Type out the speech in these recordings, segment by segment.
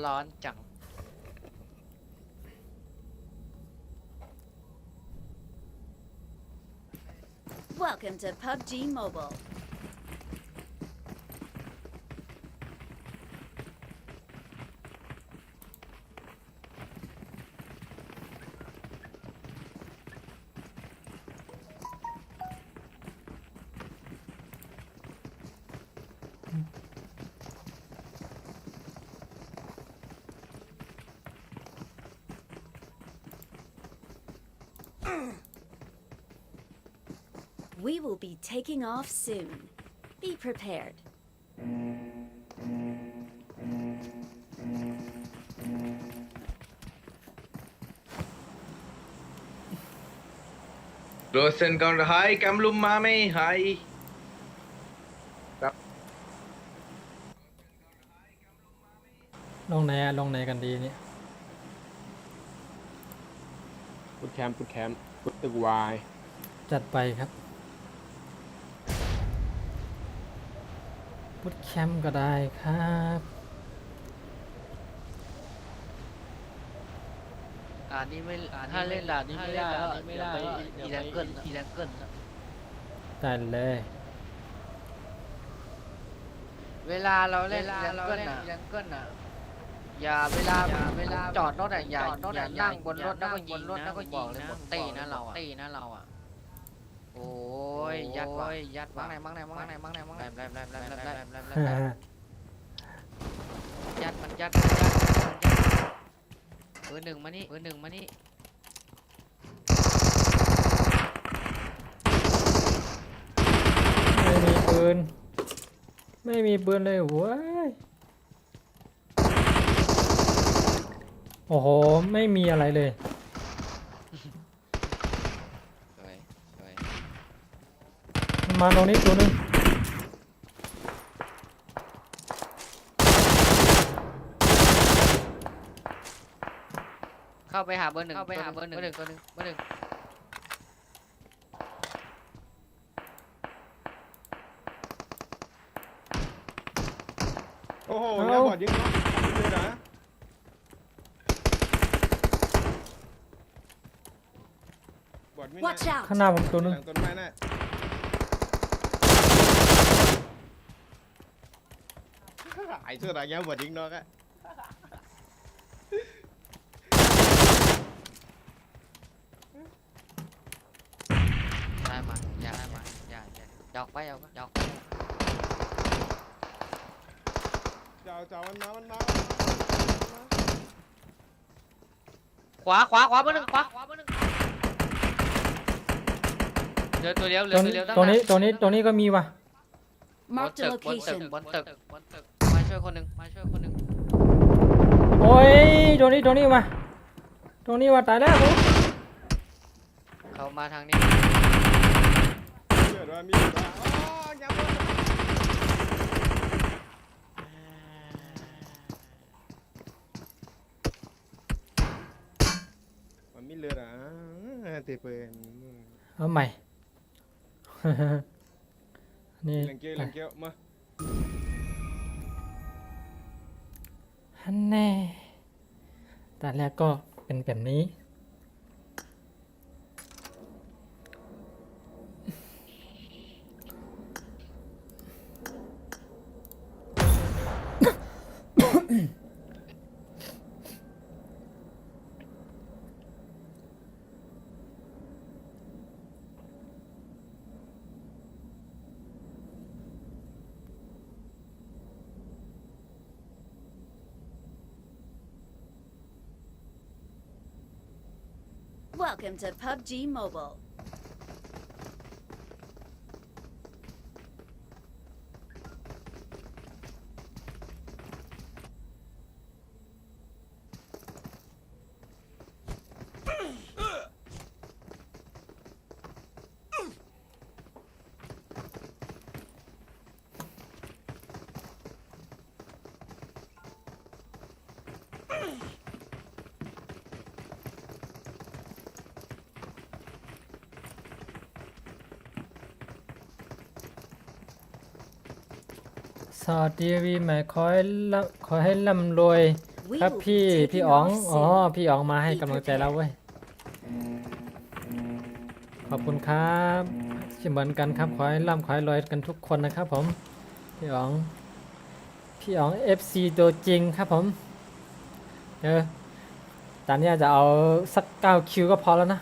ร้อนจัง Welcome to PUBG Mobile. We will be taking off soon. Be prepared. โรเซนก่อนหายกำลุมมาไม่หายครับ ลงไหนอะลงไหนกันดีเนี่ย พุทแคมป์พุทตึกวาย จัดไปครับพุทแคมป์ก็ได้ครับ นี่ไม่ถ้าเล่นด่านนี้ไม่ได้ก็ไม่ได้อีแรงเกิลได้เลย เวลาเราเล่นอีแรงเกิลน่ะอย่าเวลาจอดรถอย่านั่งบนรถแล้วก็ยิงนะบอกเลยหมดตีนะเราอ่ะโอ้ยยัดมั้งไหนยัดปืนหนึ่งมานี่ไม่มีปืน ไม่มีปืนเลยเว้ย โอ้โห ไม่มีอะไรเลย สวย มันมาตรงนี้ตัวหนึง เข้าไปหาเบอร์หนึ่งตัวหนึ่งโอ้โหแล้วบอดยิงเลยนะบอดไม่ Watch น่า out! ข้างหน้าผมตัวหนึง หลังต้นไม้น่ะไอ้เสื้อดำยังบอดยิงนอกอะ ได้มาอย่าดอกไปเอาดอก เจ้ามันมา ขวาเบอร์หนึ่งขวาเรือตัวเดียว ตรงนี้ก็มีว่ะ Marked a บน location. ตึกมาช่วยคนหนึ่ง โอ้ยตรงนี้มาตายแล้วผม เขามาทางนี้ เลือดว่ามีเลือดว่าอ๋อยังบอดมันมีเลือดเตะปืน เอาใหม่ นี่ ลังเกี้ยวมา ฮันแน่ตอนแรกก็เป็นแบบนี้ Welcome to PUBG Mobile.สวัสดีวีใหม่ขอให้ร่ำรวย We ครับ will be พี่ taking อ๋อง off อ๋อ soon. พี่อ๋องมาให้กำลังใจเราเว้ย ขอบคุณครับเหมือนกันครับ ขอให้ร่ำขอให้รวยกันทุกคนนะครับผม พี่อ๋อง FC ตัวจริงครับผมตอนนี้จะเอาสัก9คิวก็พอแล้วนะ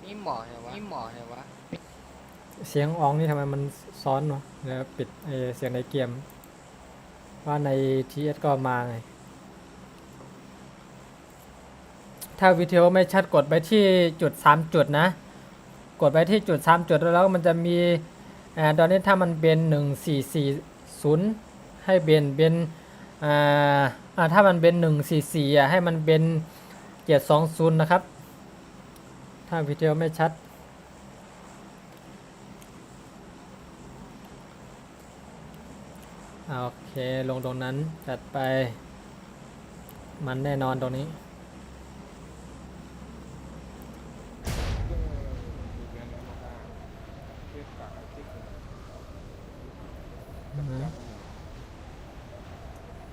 นี่หมอเหรอวะ เสียงอ๋องนี่ทำไมมันซ้อนวะเดี๋ยวปิดเสียงในเกม ว่าใน TS ก็มาไง ถ้าวิดีโอไม่ชัดกดไปที่จุด3จุดนะ กดไปที่จุด3จุดแล้วมันจะมีตอนนี้ถ้ามันเป็น1440ให้เป็นถ้ามันเป็น144ให้มันเป็น720นะครับ ถ้าวิดีโอไม่ชัดโอเคลงตรงนั้นจัดไปมันแน่นอนตรงนี้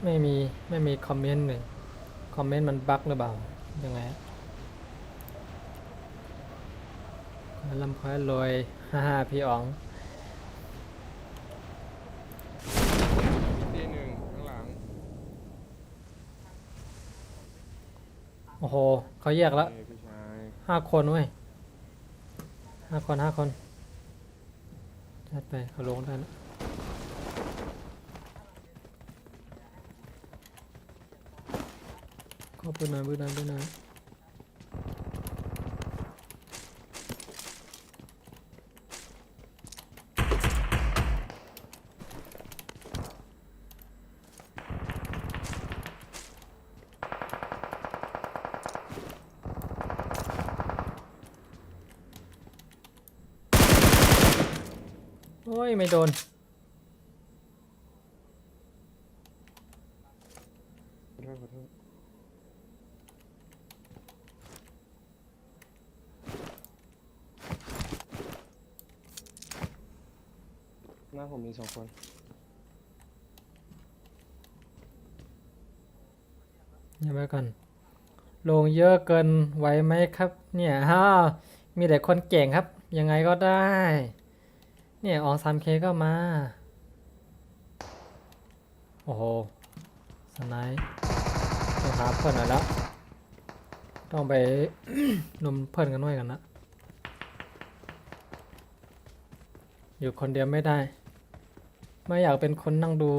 ไม่มีคอมเมนต์เลยคอมเมนต์มันบั๊กหรือเปล่ายังไงลำคอยลอยฮ่าพี่อ๋องตีหนึ่งข้างหลัง โอ้โหเขาแยกแล้ว พี่ชาย 5 คนเว้ย5 คนจัดไปเขาลงได้แล้วก็ปืนหน่อยโอ้ยไม่โดนขอโทษหน้าผมมี2 คน อย่าไปก่อนลงเยอะเกินไหวไหมครับเนี่ยมีแต่คนเก่งครับยังไงก็ได้เนี่ยออง 3K ก็มาโอ้โหสไนป์ต้องหาเพื่อนหน่อยแล้วต้องไป นมเพื่อนกันหน่อยกันนะอยู่คนเดียวไม่ได้ไม่อยากเป็นคนนั่งดู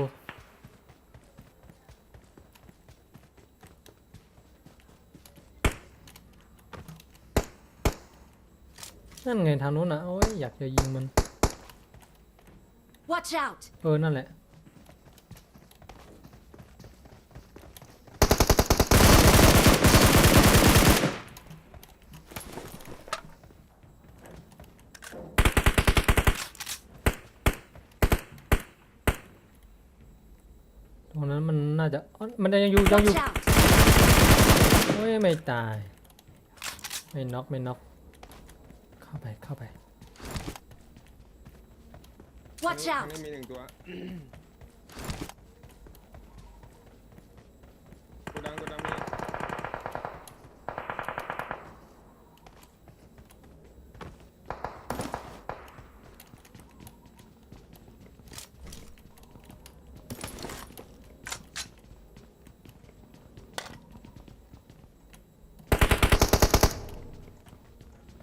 นั่นไงทางนู้นนะโอ้ยอยากจะยิงมัน Watch out! นั่นแหละตรงนั้นมันน่าจะมันยังอยู่ Watch out! โอ้ยไม่ตายไม่น็อกเข้าไป Watch ข้าง out! นี้มี1 ตัวกูดังมี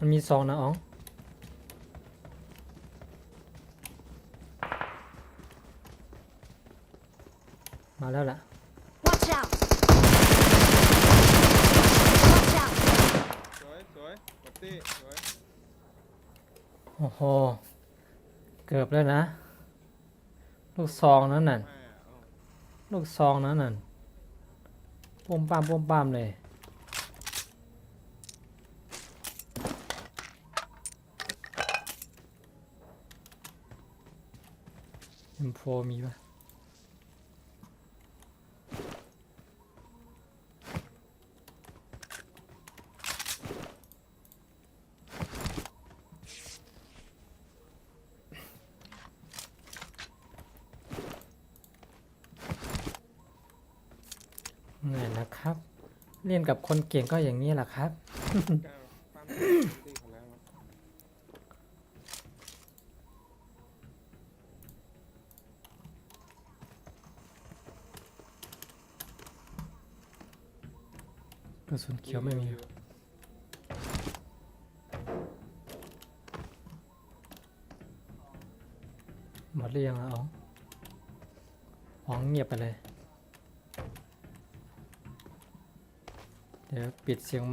มันมี2นะอ๋องมาแล้วล่ะ Watch out! Watch out! สวยหมดตี้สวย โอ้โหเกือบแล้วนะลูกซองนั้นน่ะลูกซองนั้นน่ะปุ้มป้ามเลยM4 มีปะ นี่นนะครับ เล่นกับคนเก่งก็อย่างนี้แหละครับ ก้าวปั้มตีเขาแล้ว กระสุนเขียวไม่มี หมดหรือยังอ๋องเงียบไปเลย เดี๋ยวปิดเสียง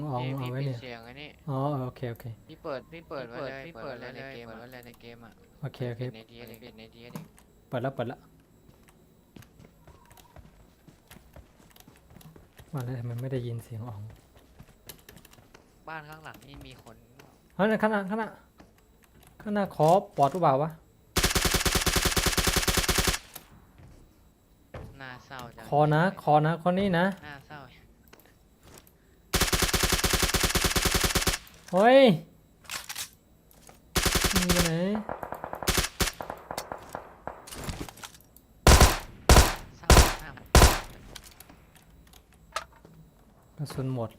อ๋อง พี่ เอา พี่ ไว้ ปิด เนี่ย เสียงไอ้นี่ อ๋อโอเคโอเค พี่เปิดไว้เลยพี่เปิดไว้ในเกมไว้เลยในเกมอ่ะ โอเคโอเค ปิดในทีเองปิดในทีเอง เปิดแล้วว่าแล้วทำไมไม่ได้ยินเสียงอ๋อง บ้านข้างหลังนี่มีคน เฮ้ยข้างหน้าขอปอดหรือเปล่าวะ น่าเศร้าจัง ขอนะคนนี้นะ น่าเศร้า เฮ้ยมีอยู่ไหน เศร้าห้าม กระสุนหมด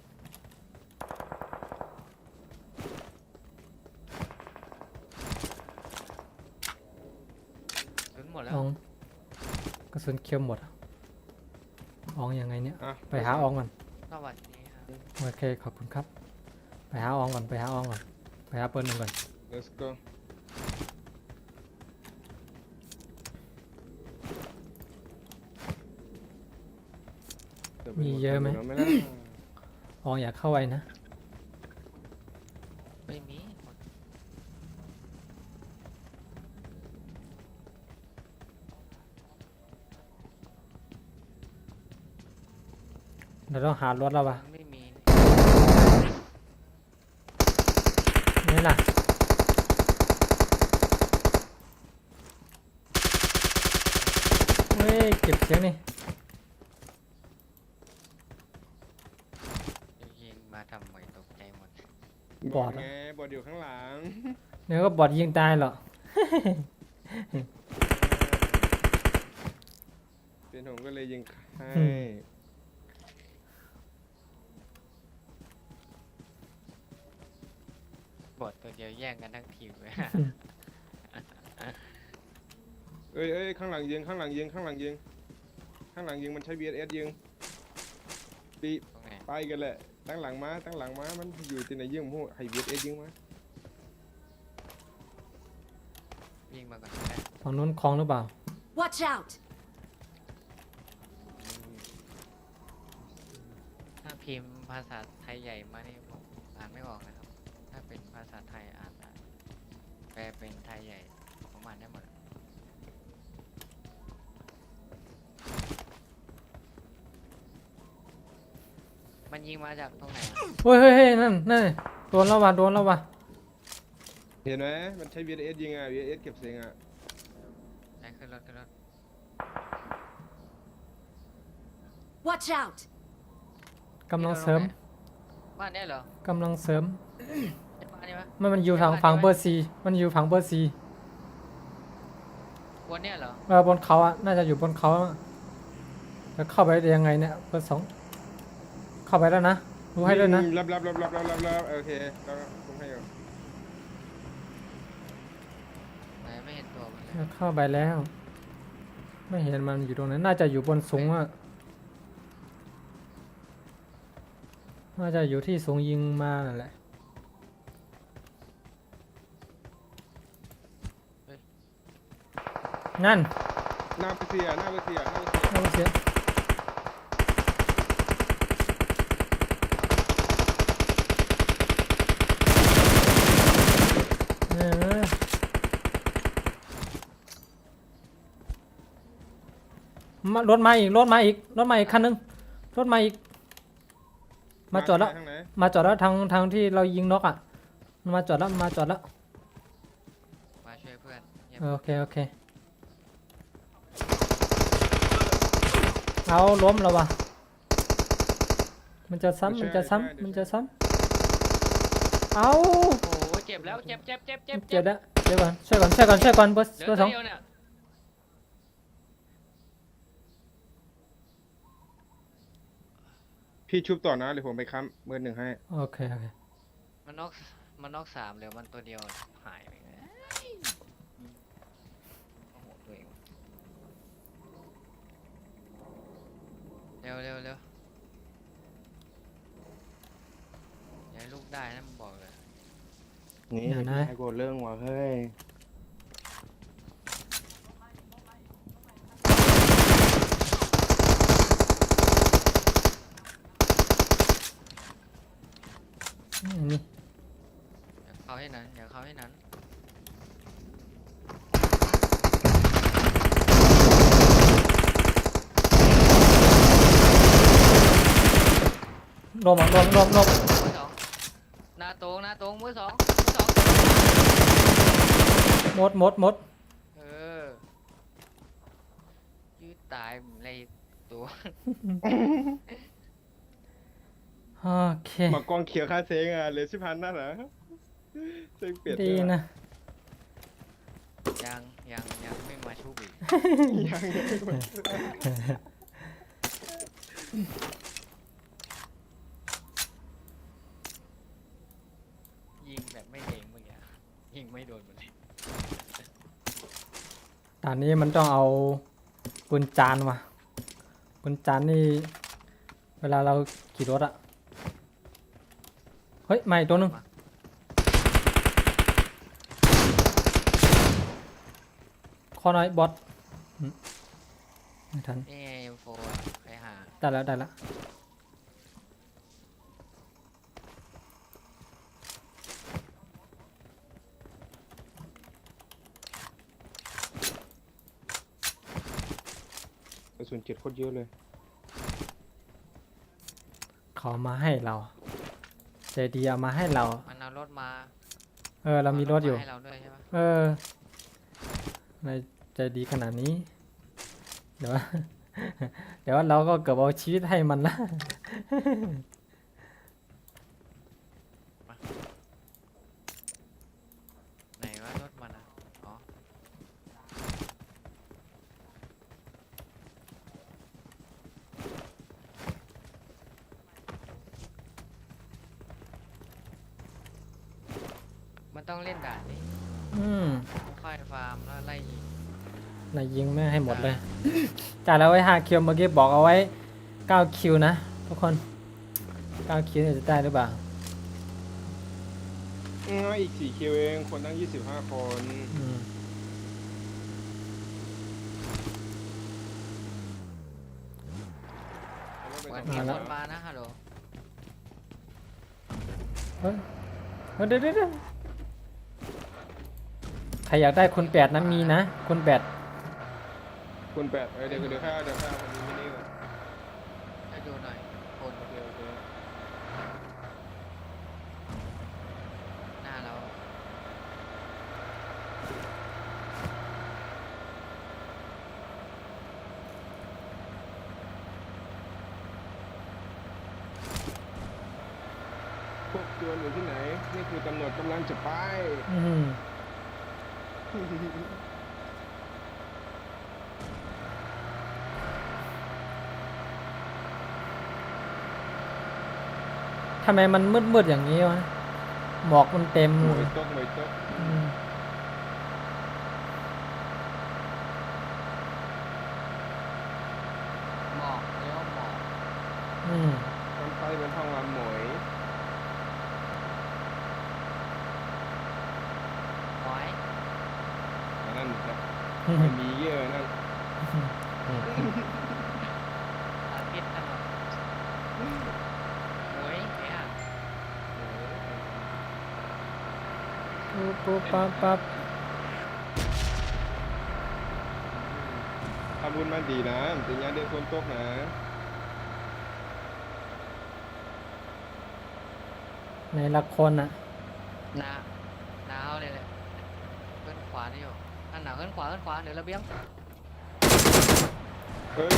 ถึงหมดแล้ว อ๋องกระสุนเขียวหมดอ๋องยังไงเนี่ย อ่ะ ไปหาอ๋องก่อน สวัสดีครับ โอเคขอบคุณครับ ไปหาอ๋องก่อนไปหาเปิดหนึ่งก่อน let's go มีเยอะไหม ไม่ได้ อ๋องอยากเข้าไว้นะ ไม่มี เราต้องหารถแล้ววะ ไม่มี นี่ล่ะเฮ้ยเก็บเสียงนี่ ยิงมาทำไมตกใจหมด บอด ไงบอดอยู่ข้างหลัง เดี๋ยวก็บอดยิงตายเหรอ เป็นผมก็เลยยิงให้ อืม บอดตัวเดียวแย่งกันทั้งทีมเลย เอ้ยข้างหลังยิงข้างหลังยิงมันใช้ VSS ยิงปี ตรงไหน ไปกันแหละตั้งหลังมามันอยู่ที่ไหนยิงผมให้ VSS ยิงมา วิ่งมาก่อนก็ได้ ฝั่งนู้นคลองหรือเปล่า Watch out! ถ้าพิมพ์ภาษาไทยใหญ่มานี่ผมอ่านไม่ออกนะครับ ถ้าเป็นภาษาไทยอ่านได้แปลเป็นไทยใหญ่ผมอ่านได้หมด มันยิงมาจากตรงไหนอะ เฮ้ยนั่นโดนแล้ววะ เห็นไหมมันใช้ VSS ยิงอ่ะ VSS เก็บเสียงอ่ะ ไหนขึ้นรถ Watch out! กำลังเสริม บ้านเนี้ยเหรอก ำลังเสริม ใช่บ้านนี้ปะ มันอยู่ทางฝั่งเบอร์ซีมันอยู่ฝั่งเบอร์ซี บนเนี้ยเหรอ บนเขาอะน่าจะอยู่บนเขาอะจะเข้าไปได้ยังไงเนี่ยเบอร์สองเข้าไปแล้วนะดูให้ด้วยนะ รับโอเคแล้วผมให้อยู่ ไหนไม่เห็นตัวมันเลย เข้าไปแล้ว ไม่เห็นมันอยู่ตรงไหนน่าจะอยู่บนสูงอะน่าจะอยู่ที่สูงยิงมานั่นแหละนั่น หน้าเปเซีย เอาเสียรถมาอีกคันนึงรถมาอีกมาจอดแล้ว ทางไหน มาจอดแล้วทางที่เรายิงนกอ่ะมาจอดแล้ว มาช่วยเพื่อนเยี่ยม โอเคเอาล้มแล้ววะมันจะซ้ำเอา โอ้โหเจ็บแล้วเจ็บ เจ็บแล้วเดี๋ยวก่อนช่วยก่อนเบอร์ เหลือ สอง เดียวเนี่ย พี่ชุบต่อนะเดี๋ยวผมไปค้ำเบอร์หนึ่งให้ โอเคโอเค มันนอกสามเหลือมันตัวเดียวหายไปเลยโอ้โหตัวเองเร็วเร็วเร็วอย่าให้ลูกได้นะมึงบอกเลย นี่ เดี๋ยวนะ ให้กดเรื่องว่ะเฮ้ย นี่ อย่าเข้าให้นั้นอย่าเข้าให้นั้น ลมอ่ะลม มือสองหน้าตรงมือสอง หมด เออยืดตายในตัว โอเค มากองเขียวค่าเซงอ่ะเหลือ10,000นั่นเหรอเซงเปลี่ยน ดีนะ ยังไม่มาชุบอีก ยัง ยิงแบบไม่เล็งเมื่อกี้ยิงไม่โดนหมดเลย ตอนนี้มันต้องเอาปืนจานว่ะปืนจานนี่ เวลาเราขี่รถอะเฮ้ยใหม่ตัวหนึงขอหน่อยบอทไม่ทัน นี่ไง M4 ไปหา ได้แล้ว กระสุน7โคตรเยอะเลย เขามาให้เราใจดีเอามาให้เรา มันเอารถมา เรามีรถอยู่ ให้เราด้วยใช่ปะ ในใจดีขนาดนี้ เดี๋ยว เดี๋ยวเราก็เกือบเอาชีวิตให้มันละ ไหนว่ารถมันอ่ะอ๋อมันต้องเล่นด่านนี้ อืม ค่อยฟาร์มแล้วไล่ยิง นายยิงไม่ให้หมดเลย จ่ายแล้วไว้5 คิวเมื่อกี้บอกเอาไว้9 คิวนะทุกคน9 คิวจะได้หรือเปล่า อีก4คิวเองคนตั้ง25 คน อืม เหมือน เอา มี รถไป ค ส่ง นมานะฮัลโหล เฮ้ยเดี๋ยวใครอยากได้คุณ8นะมีนะคุณ8 คุณ8เดี๋ยวข้าวคนนี้ไม่นี่ก่อน ให้ดูหน่อยคน โอเค หน้าเรา พวกจวนอยู่ที่ไหน นี่คือตำรวจกำลังจะไป อืมทำไมมันมืดอย่างนี้วะหมอกมันเต็ม หม เล วย ย ตกหมวยตก อืม หมอกเรียกว่าหมอก อืม มันไปเป็นท้องลำหมวย หอย อันนั่นจะไม่มีเยอะนั่น อาพิษทั้งหมดหมวยเนี่ย ปุ๊บปั๊บ ทำบุญมันดีนะถึงยาเด็กคนตกนะ ในละคนอ่ะ หนาวเลยเลยขึ้นขวาได้อยู่อันหนาวขึ้นขวาเดี๋ยวระเบียง เฮ้ย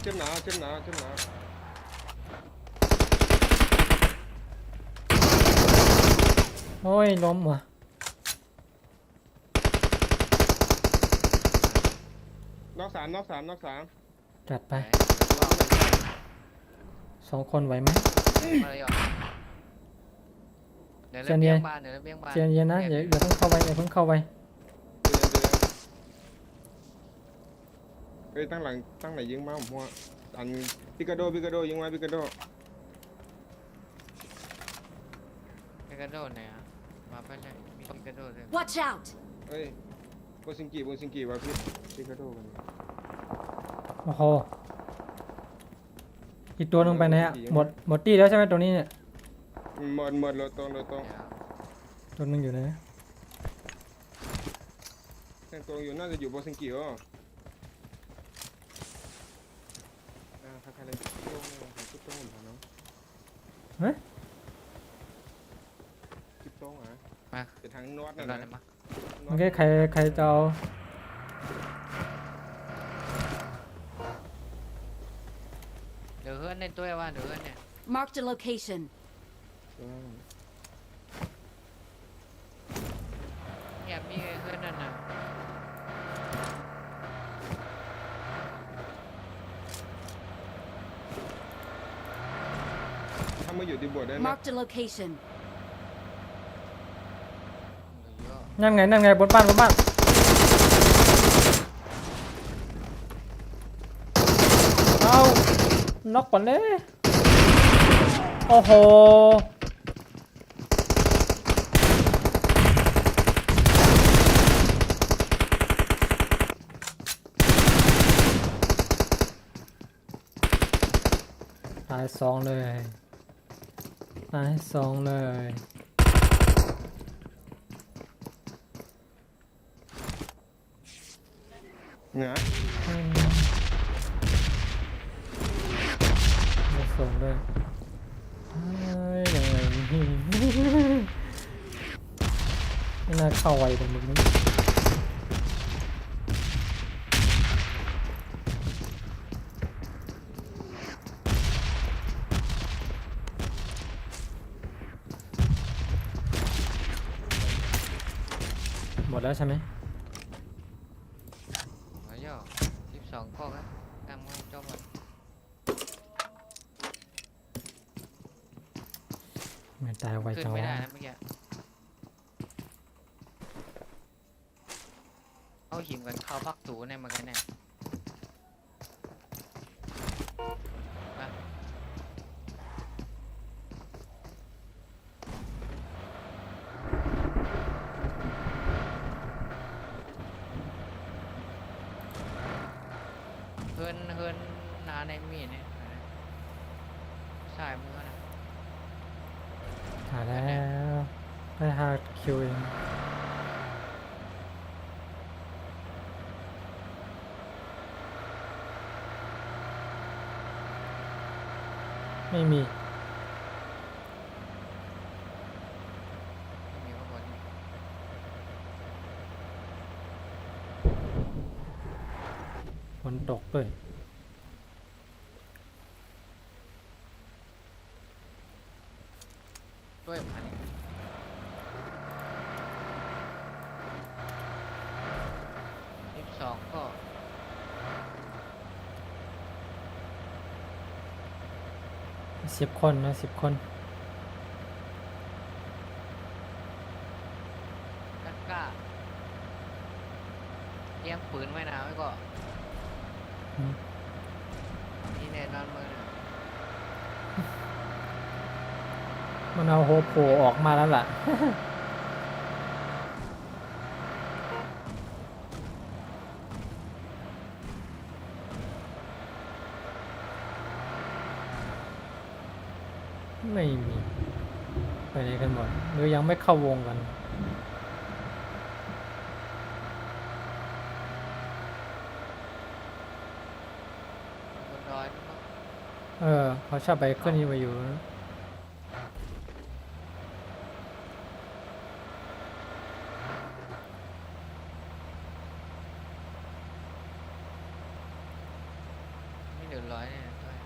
เจ็บหนาโอ้ยล้มว่ะ น็อก น็อกสามน็อกสามน็อกสาม จัดไป ไหน 2 คนไหวไหม มาเลยเหรอเดี๋ยว เจ เล่ น น เย็ เบี้ย น งบานเดี๋ยวเล่นเบี้ยงบาน เย็นๆนะอย่าเพิ่งเข้าไปอย่าเพิ่งเข้าไป เฮ้ยตั้งหลังตั้งไหนยิงมาผมว่าอันปิกาโดยิงมาปิกาโด ไปกระโดดไหนอ่ะมาไปเลยมีกระโดดเลย Watch out! เฮ้ยโบซิงกีวะพี่ปิกาโดกัน โอ้โหอีกตัวหนึงไปไหนอะหมดตี้แล้วใช่ไหมตัวนี้เนี่ย หมดเราตรง เดี๋ยว ตัวหนึงอยู่ไหน แทงตรงอยู่น่าจะอยู่โบซิงกีอ๋อใครเลยโต้งเลยจิ๊บโต้งเหรอน้อง เฮ้ย จิ๊บโต้งอ่ะ มา จะทางนวด กระ นั่น โดด นะ เลยมา โอเคใครจะเอา เดี๋ยวเฮือนในตัวว่าเดี๋ยวเฮือนเนี่ย Marked a location. เงียบมีเฮือนนั่นน่ะ ถ้ามาอยู่ที่บวชได้นะ Marked a location. เหลือเยอะ นั่นไงบนบ้านเอาน็อกก่อนเลยโอ้โหตาย2เลยตาย2เลย เหนือ ไม่ส่งด้วยยังไงไม่น่าเข้าไวตรงมึงนี่หมดแล้วใช่ไหม เหลือเยอะ12ข้อครับตามให้จบอ่ะ ไม่ตายไว ขึ้น จัง ไม่ วะ ได้นะเมื่อกี้เอาหิมกันเข้าพักตูในมันกันเนี่ยมาเฮินนาในมีดเนี่ยสายมือนะ หาแล้วได้5 คิวเองไม่มี ไม่มีข้างบนนี่ ฝนตกด้วย ด้วยพัน12ก็ 10 คนนะ10 คน กล้าเตรียมปืนไว้นะไว้ก็นี่แน่นอนมือนะ มันเอาโฮโผล่ออกมาแล้วล่ะ ไม่มี ไปไหนกันหมดหรือยังไม่เข้าวงกัน บนดอยนู่นเนอะ เขาชอบไปขึ้นนี่มาอยู่นะ ไม่เดือดร้อยเนี่ยด้วย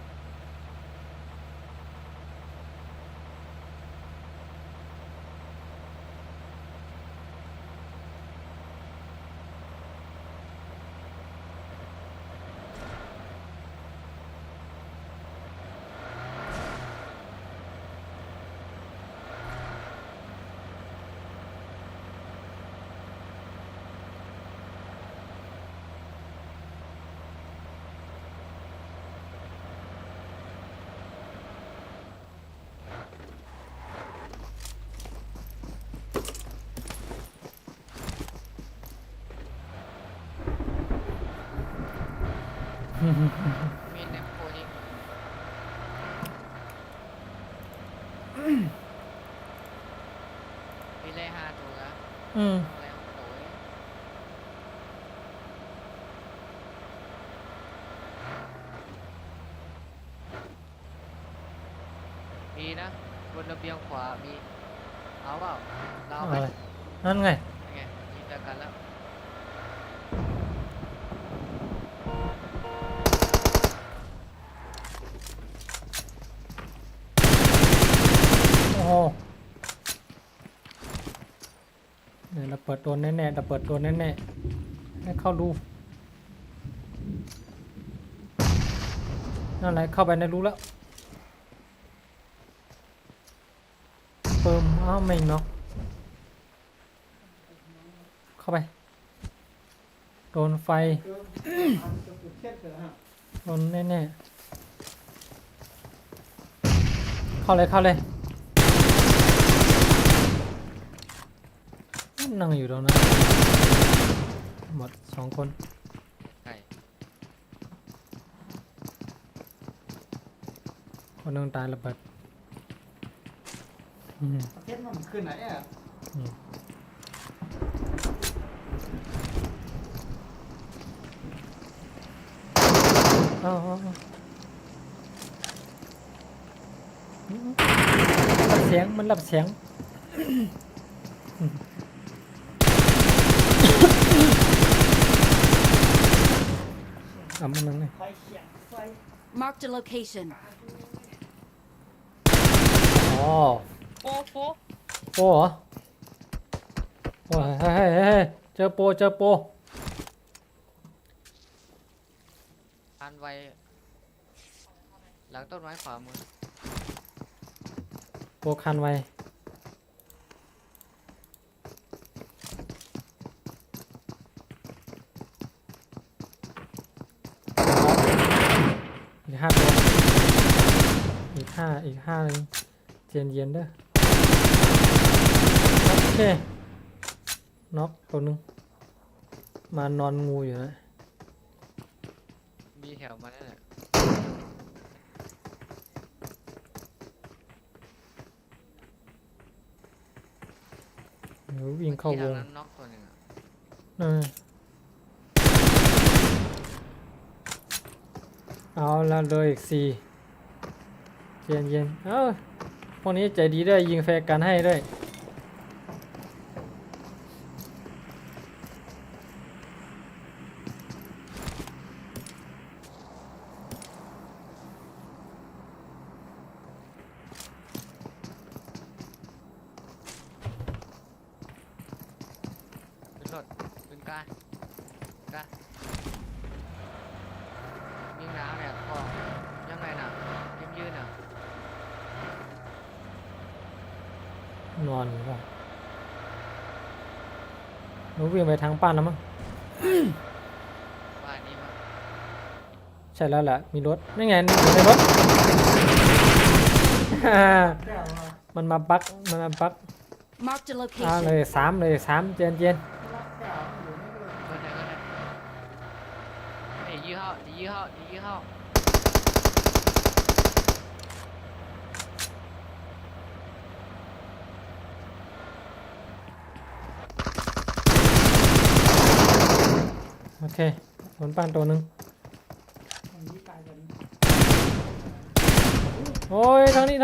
มีเนมโคยิงมีเลย5ตัวแล้ว อืม แล้วโอ้ยมีนะบนระเบียงขวามีเอาเปล่าเราเอาไหม อะไรนั่นไง ไงยิงเจอกันแล้ว โอ้โหเนี่ยเราเปิดตัวแน่ๆเราเปิดตัวแน่ๆให้เข้าดูนั่นแหละเข้าไปในรูแล้วเปิมอ้าวไม่เนาะเข้าไปโดนไฟโดนแน่ๆเข้าเลยเข้าเลยนั่งอยู่ตรงนั้นหมด2 คน ไก่ คนหนึงตายระเบิดอืม ประเทศมันคือไหนอ่ะ อืมเอารับเสียงมันรับเสียงมันนั่งไง ไฟเขียงไฟ Marked a location. อ๋อ โอ้โห โปเหรอโอ้ยเฮ้ยเฮ้ยเฮ้ยเจอโปเจอโป ทันไวหลังต้นไม้ขวามือ โปคันไว้อีก5 ตัวอีกห้าเลยเย็นเย็นเด้อโอเคน็อกตัวหนึงมานอนงูอยู่นะ มีแถวมาแน่เลย เดี๋ยววิ่งเข้าวง นั้นน็อกตัวหนึ่งอะ เออเอาละเลยอีก4เย็นเย็นเอ้าพวกนี้ใจดีด้วยยิงแฟร์กันให้ด้วยขึ้นรถขึ้นกายิงน้ำเนี่ยก็ยังไงน่ะยืนอ่ะ นอนอยู่ป่ะหนูวิ่งไปทางป้านแล้วมั้ง บ้านนี้มั้ง ใช่แล้วแหละมีรถไม่ไงอยู่ในรถ มันมาบัก Marked a เล location. ย3เลย3เย็นเย็น ก็ได้ไอ้ยี่ห้อโอเคบนป้านตัวหนึงโอ้ยทางนี้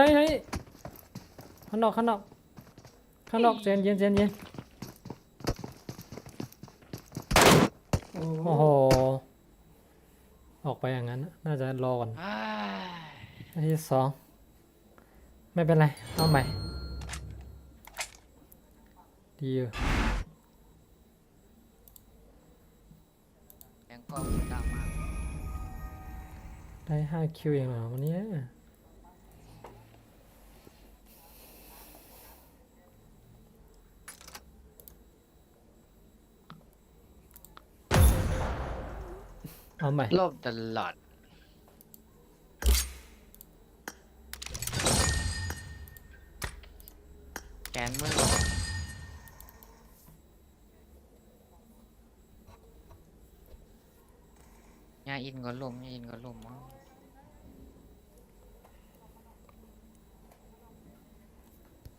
ข้างนอกเย็นโอ้โหออกไปอย่างนั้นน่าจะรอก่อน อ้าย อันที่2ไม่เป็นไรเอาใหม่ดีอยู่ แองก็ดังมาก ได้5 คิวเองเหรอวันนี้เอาใหม่ ลบตลอดแขนมืออย่า อินก็ลมอินก็ลมมั้ง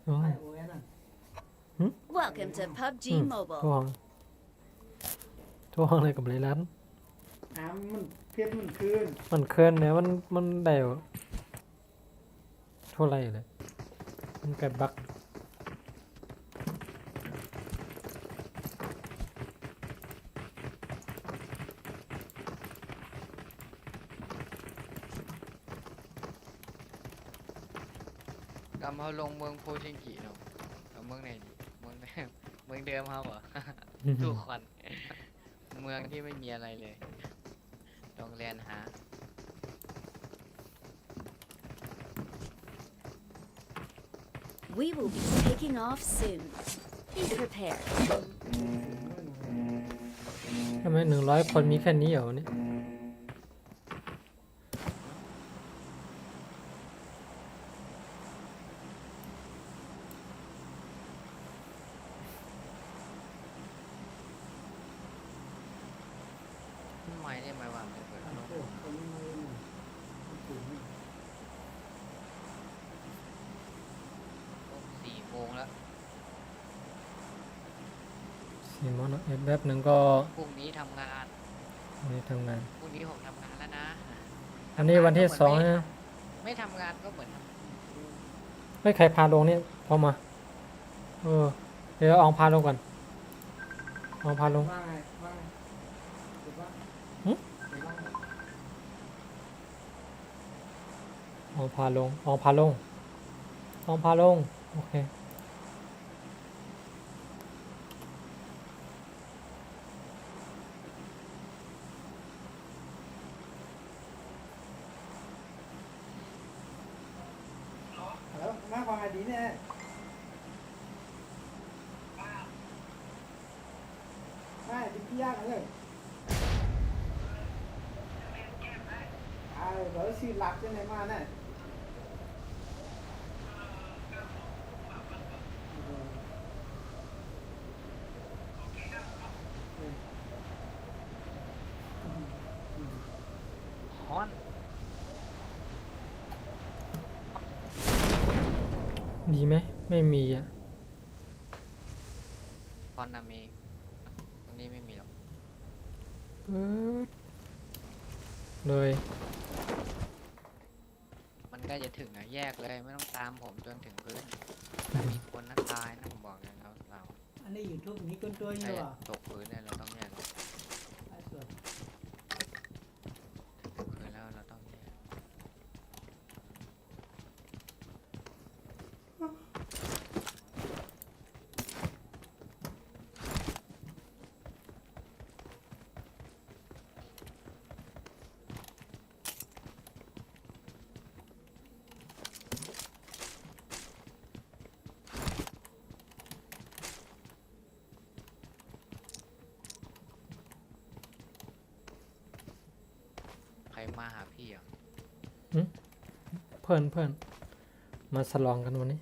โอ้ ไอ้ ย โอ้ยนั่น Welcome to PUBG ทั่ว Mobile. ห้องทั่วห้องเลยกับเลยร้าน น้ำมันเพี้ยนมันคืน มันเคลื่อนเนี่ยมันได้เท่าไรเลยมันเกิดบั๊ก กำเขาลงเมืองโพชิงกิเนาะเอาเมืองไหนดิเมืองเดิมเมืองเดิมเขาเหรอ ทุกคนเมืองที่ไม่มีอะไรเลยต้องเรียนหา We will be taking off soon. Be prepared. ทำไม100 คนมีแค่นี้เหรอเนี่ย ไม่ได้ไหมว่าไม่เปิด โอ้ ลง โหคนนี้มาเลยมันถึงนี่ 4 โมงแล้ว 4 โมงเนาะแป๊บหนึ่งก็ พรุ่งนี้ทำงาน นี่ทำงาน พรุ่งนี้ผมทำงานแล้วนะ อันนี้วันที่2นะ ไม่ทำงานก็เหมือนท ไม่ใครพาลงเนี่ยพอมาเดี๋ยวเอาพาลงก่อนเอาพาลง ว่าไงว่าไงเดี๋ยวว่า หึ เดี๋ยวว่าไง เอาพาลงเอาพาลงเอาพาลงโอเค แล้วมาว่าไงดีเนี่ยไม่ดิพี่ยากเลยเดี๋ยวชื่อหลักจะไหนมาเนี่ยำฮ้อน ดีไหมไม่มีอ่ะ ฮอนนาเมตรงนี้ไม่มีหรอก ปึ๊ดเลย มันใกล้จะถึงอะแยกเลยไม่ต้องตามผมจนถึงพื้นมีคนนั้นตายนะผมบอกเลยแล้วเรา อันนี้ยูทูบนี้คนตัวอ ใคร ยู่ จะ อ่ะ ตกพื้นเนี่ยเราต้องแยกออก ไอ้ส่วน ตกพื้นแล้วเราต้องแยก ใครมาหาพี่อ่ะ เพื่อนมาสลองกันวันนี้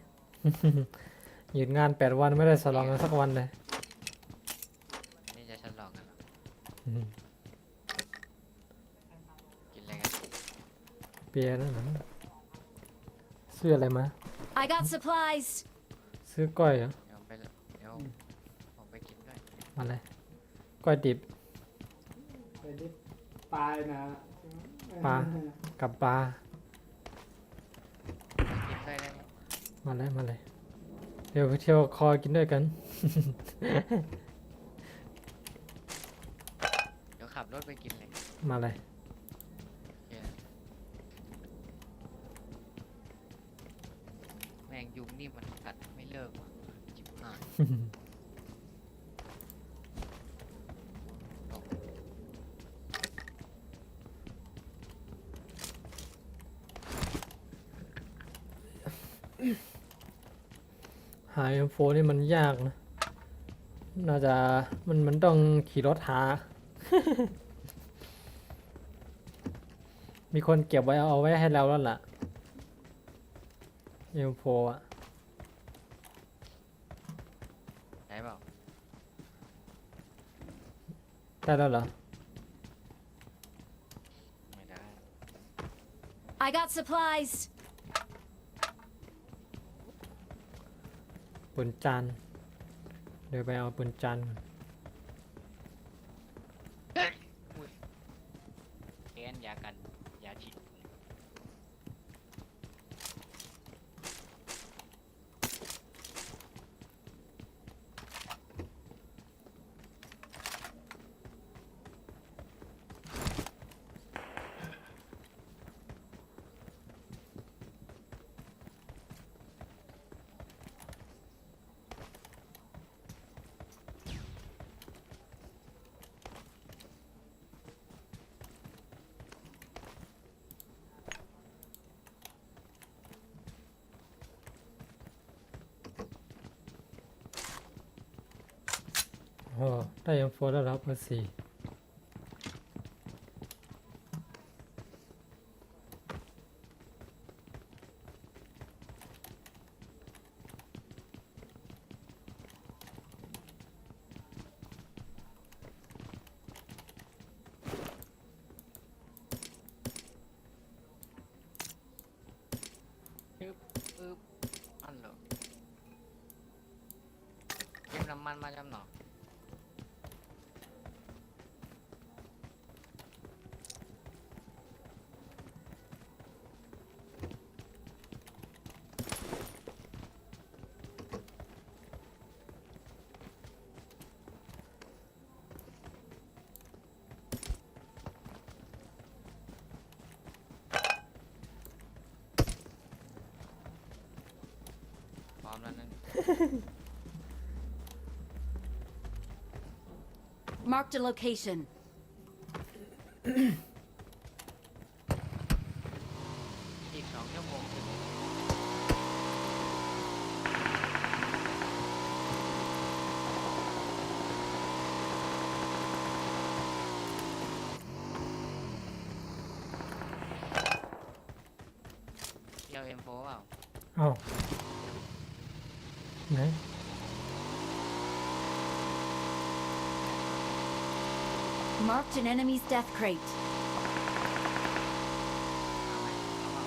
หยุดงาน8 วันไม่ได้สลองกันสักวันเลย นี่จะฉลองกันเหรอ อืม กินอะไรกัน เปียร์นั่นนะซื้ออะไรมา I got supplies. ซื้อก้อยเหรอ เดี๋ยวผมไปกินด้วย มาเลยก้อยดิบ ไปดิปลายนะ ปลา กับปลา ไปกินด้วยได้ไหม มาเลยเดี๋ยวไปเที่ยวคอยกินด้วยกัน เดี๋ยวขับรถไปกินเลย มาเลย โอเคแมงยุงนี่มันกัดไม่เลิกว่ะจิบหายตก หา M4 นี่มันยากนะ น่าจะมันต้องขี่รถหา มีคนเก็บไว้เอาไว้ให้เราแล้วล่ะ M4 อ่ะ ได้เปล่า ได้แล้วเหรอ I got supplies. ปืนจานเดี๋ยวไปเอาปืนจานก่อน แกนยากันยาฉีด โอ้ได้ M4 แล้วครับเบอร์4อึ๊บอันเหรอเก็บน้ำมันมาจำหนอ พร้อมแล้วนั่น Marked a location. อีก2 ชั่วโมงถึงเที่ยว M4 เปล่า เอาไหน Marked an enemy's death crate. เอาไหมเอาเปล่า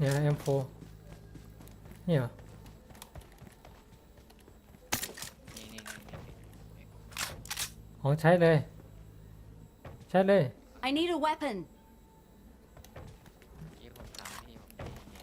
เนี่ยนะ M4 นี่เหรอ นี่ ของใช้เลย ใช้เลย I need a weapon. ที่ผมทำพี่ผมดี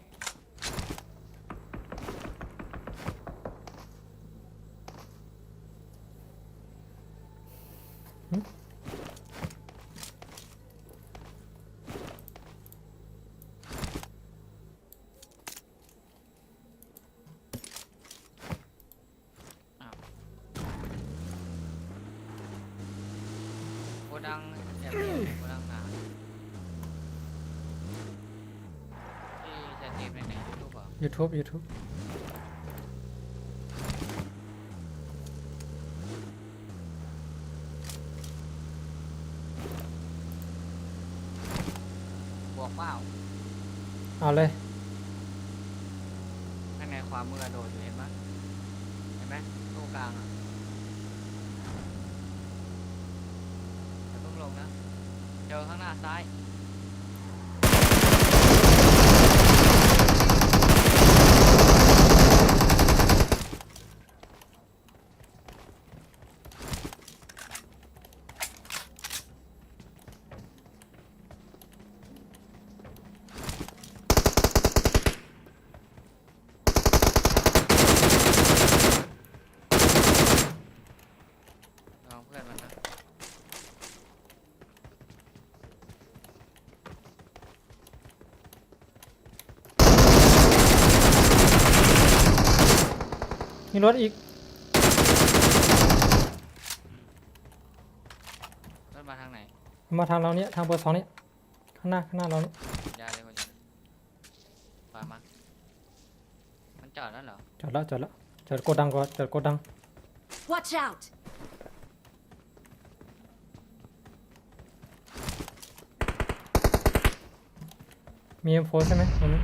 โกดังแบบนี้โกดังหนาที่จะตีเป็นในยูทูบเหรอ YouTube บวกเปล่า เอาเลย ข้างในความมือโดดอยู่เห็นไหมเห็นไหมตู้กลางอ่ะอย่าเพิ่งลงนะ เจอข้างหน้าซ้าย ลองเพื่อนมันนะ มีรถอีก รถมาทางไหน มาทางเราเนี้ยทางเบอร์2เนี่ยข้างหน้าเราเนี่ย ยาเลยคนเดียว จอดแล้วเหรอ จอดแล้วจอดโกดังก่อนจอดโกดัง Watch out! มี M4 ใช่ไหมตรงนี้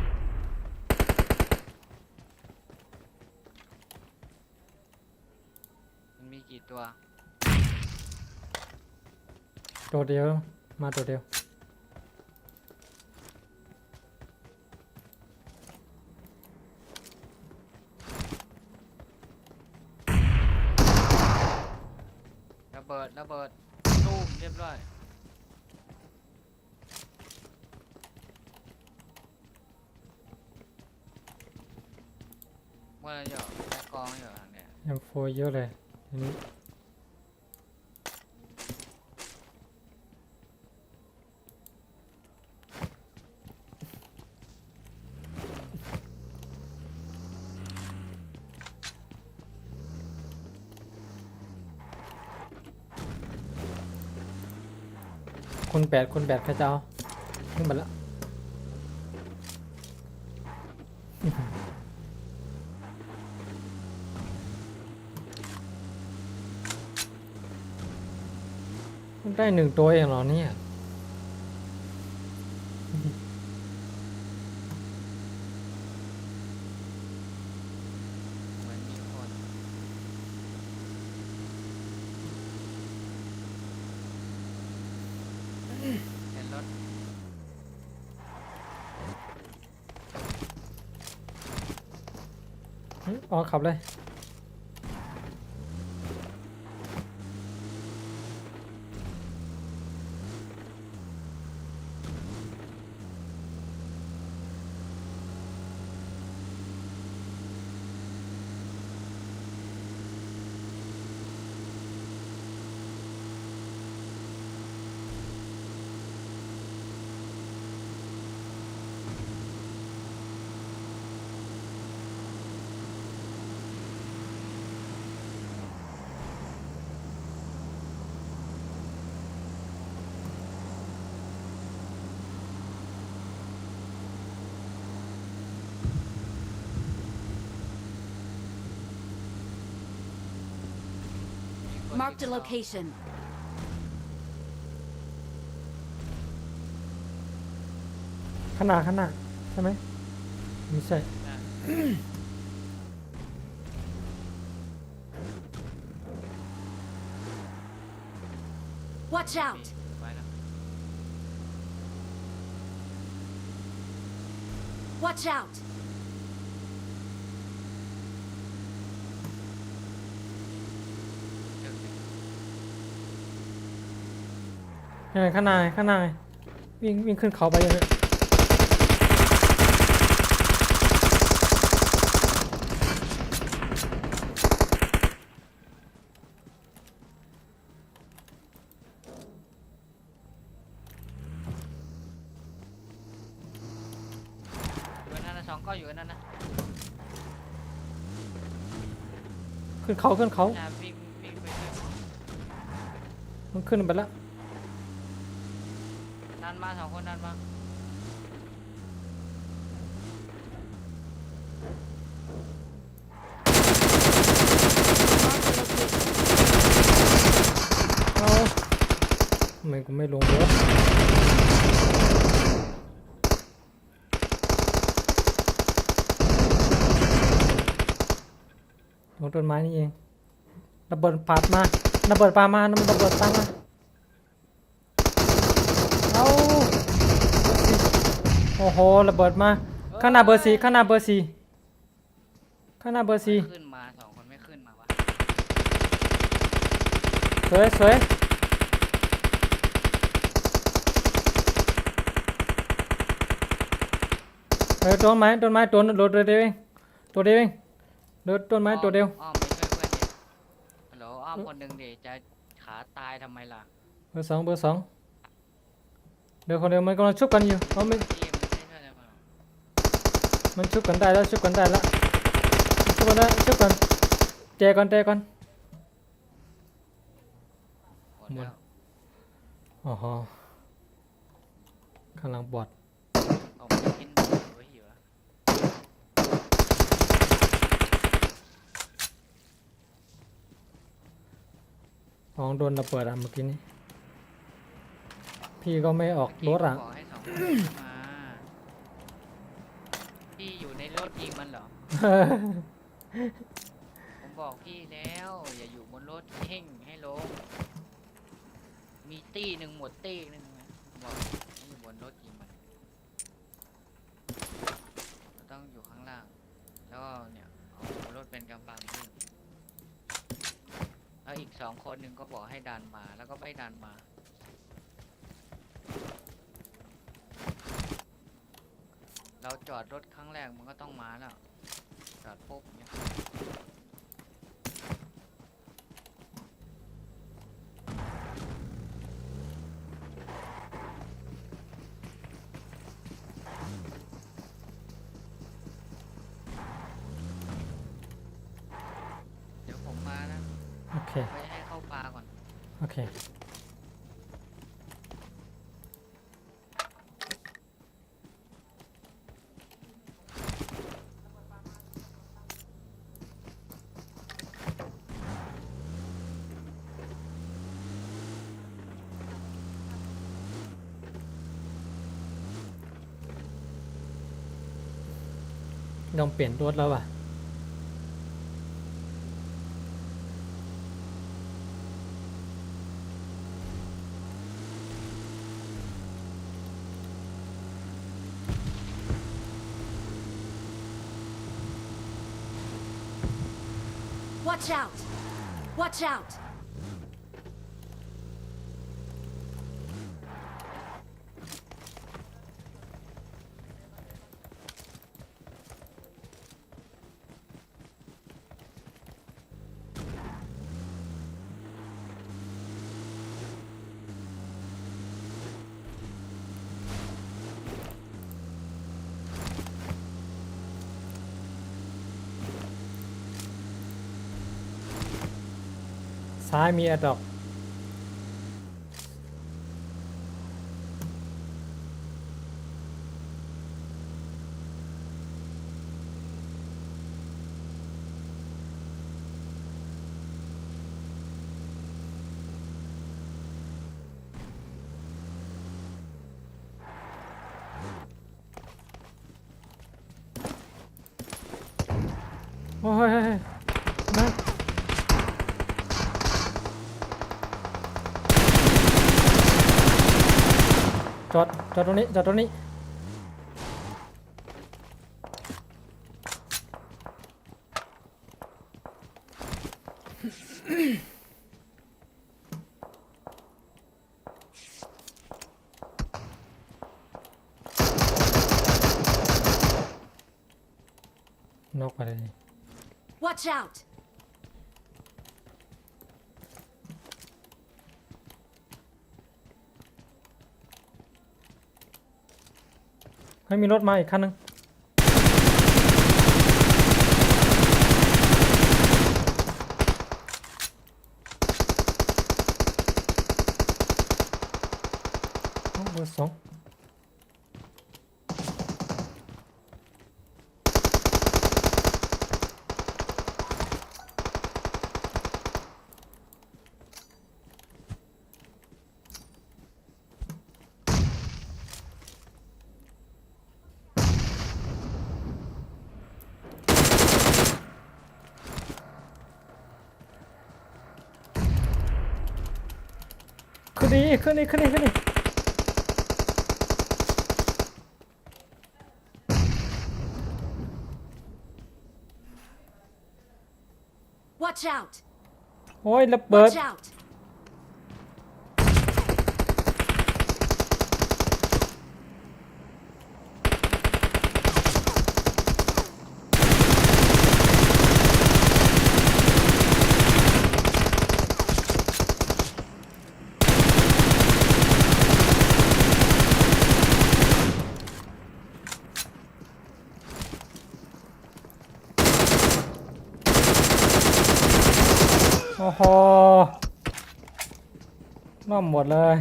มันมีกี่ตัว ตัวเดียวมาตัวเดียว ระเบิดตู้มเรียบร้อยเมื่อไรจะแม่กองอยู่ทางเนี้ย M4 เยอะเลยทีนี้คุณ8ใครจะเอาขึ้นมาแล้ว ได้1 ตัวเองเหรอเนี่ย เหมือนมีคนเห็นรถ อ๋อขับเลยมีคน Marked a ที่เขา location. ข้างหน้าใช่ไหมไม่ใช่ Watch out! ไปแล้ว Watch out! เจอเลย ยังไงข้างหน้าไงวิ่งขึ้นเขาไปยังไง อยู่นั่นนะ2 ก็อยู่นั่นนะ ขึ้นเขา วิ่งไปด้วย มันขึ้นไปแล้ว ดันมา2 คนดันมา Marked a location. เอาทำไมกูไม่ลงรถลงต้นไม้นี่เองระเบิดปาดมาระเบิดปามาระเบิดตามมาเอาโอ้โหระเบิดมาข้างหน้าเบอร์ 4ข้างหน้าเบอร์ 4ข้างหน้าเบอร์ 4 ขึ้นมา2 คนไม่ขึ้นมาวะ สวยต้นไม้ตัวโดดเดียวเองโดดต้นไม้ตัวเดียว อ้อมไปช่วยเพื่อนดิฮัลโหลอ้อมคนหนึ่งดิจะขาตายทำไมล่ะ เบอร์ 2เดี๋ยวคนเดียวมันกำลังชุบกันอยู่เอาไม่ ทีมมันไม่ช่วยอะไรมาหรอก มันชุบกันได้แล้วชุบกันเตะก่อน หมด หมด แล้ว อ๋อข้างหลังบอด ออกมากินไว้หิวอะ ของโดนระเบิดอะเมื่อกี้นี้พี่ก็ไม่ออกรถอะ บอกให้สองคนมาพี่อยู่ในรถยิงมันเหรอ ผมบอกพี่แล้วอย่าอยู่บนรถเพ่งให้ลงมีตี้หนึ่งหมดตี้หนึ่งนะบอกให้อยู่บนรถยิงมันเราต้องอยู่ข้างล่างแล้วก็เนี่ยเอารถเป็นกำบังขึ้นแล้วอีกสองคนหนึ่งก็บอกให้ดันมาแล้วก็ไม่ดันมา เราจอดรถครั้งแรกมันก็ต้องมาแล้วจอดปุ๊บเนี่ยเดี๋ยวผมมานะ โอเค ไปให้เข้าปลาก่อน โอเคต้องเปลี่ยนรถแล้วว่ะ Watch out! Watch out! ซ้ายมีแอร์ดรอปโอ้ยนะ จอดตรงนี้ จอดตรงนี้ นกอะไรนี่ Watch out! เฮ้ยมีรถมาอีกคันนึงโอ้เบอร์สองขึ้นดิ Watch out! โอ้ยระเบิด Watch out! โอ้โหน่อมหมดเลย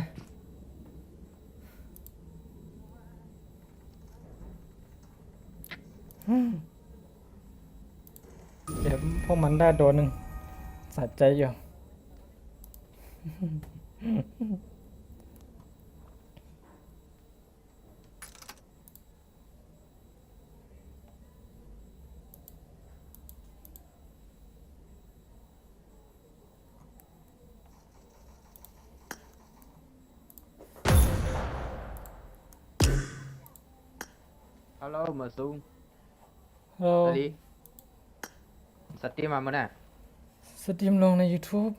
เดี๋ยวพวกมันได้โดนหนึ่งสะใจอยู่ ฮัลโหลมาซุง เรา สวัสดีสตรีมมาเมื่อไหร่ สตรีมลงใน YouTube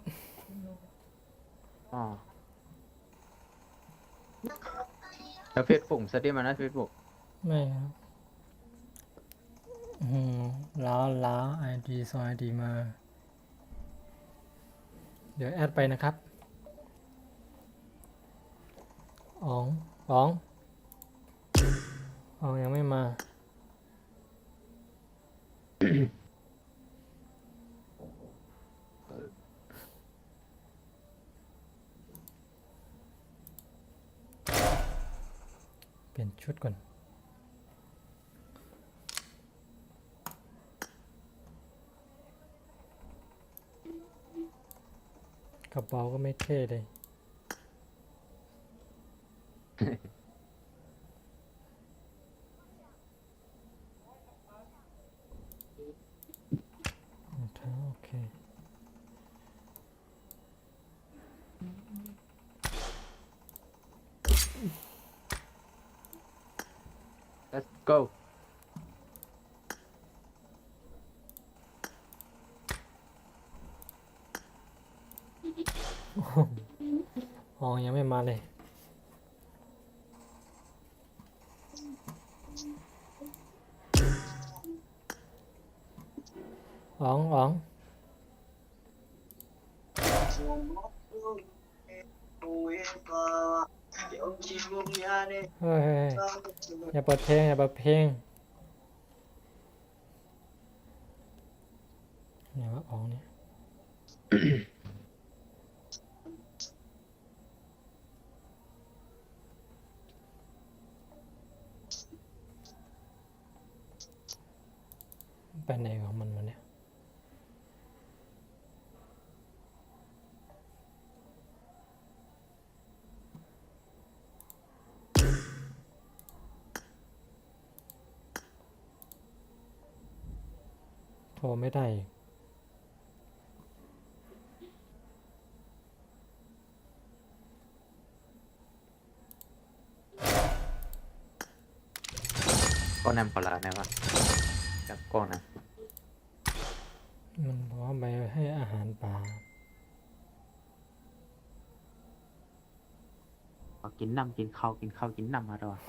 อ๋อแล้วเฟซบุ๊กสตรีมมานะเฟซบุ๊ก ไม่ครับล้าไอดีส่งไอดีมา เดี๋ยวแอดไปนะครับอ๋องอ๋องอ๋องยังไม่มา เปลี่ยนชุดก่อน กระเป๋าก็ไม่เท่เลย รองเท้าโอเค let's go อ๋อยังไม่มาเลย อ๋องอ๋องเฮ้ยอย่าเปิดเพลงอย่าเปิดเพลงเนี่ยวะอ๋องเนี่ย ไปไหนของมันวะเนี่ย โทรไม่ได้อีก ก็นำปลาเนี่ยวะจับกล้องนะ มันบอกว่าไปให้อาหารปลา เอากินน้ำกินข้าวกินข้าวกินน้ำมาด้วย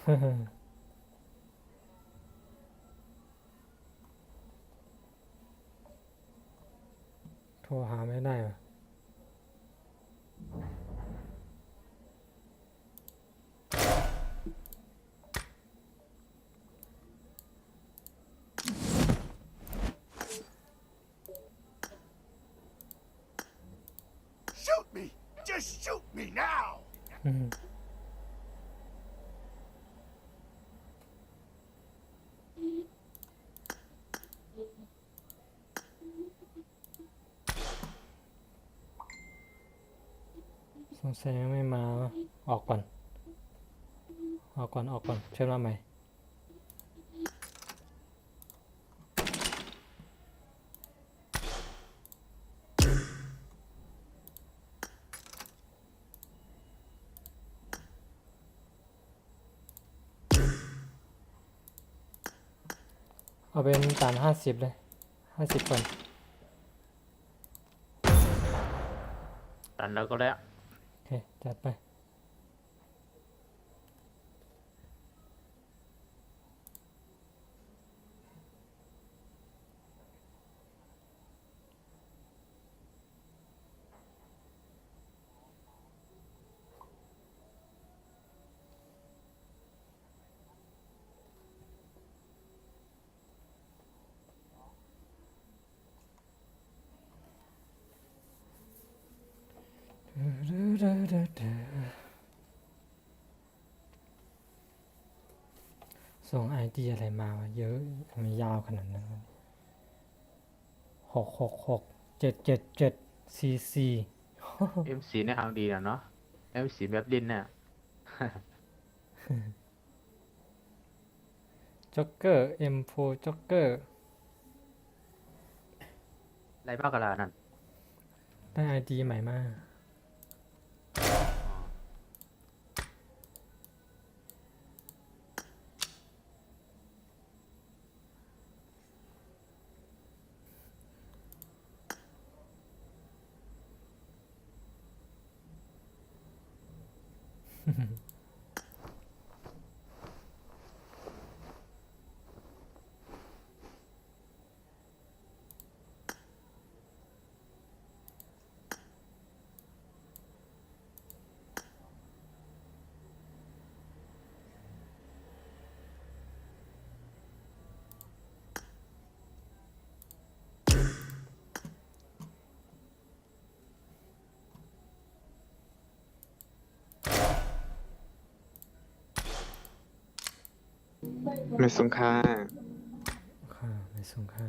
โทรหาไม่ได้วะ Shoot me! Just shoot me now! อืมสงสัยยังไม่มาวะออกก่อน ออกก่อน ออกก่อน เชิญมาใหม่ เอาเป็นตาน50เลย50คน ตันแล้วก็แล้ว โอเค จัดไป ส่งไอดีอะไรมาวะเยอะทำไมยาวขนาดนั้นวะ666 777 44 M4 ในทางดีนะเนาะ M4 แบบดินเนี่ย จ็อกเกอร์ M4 จ็อกเกอร์ ไรบ้ากะลานั่น ได้ ID ใหม่มา ไม่สงค่า ค่ะไม่ส่งค่า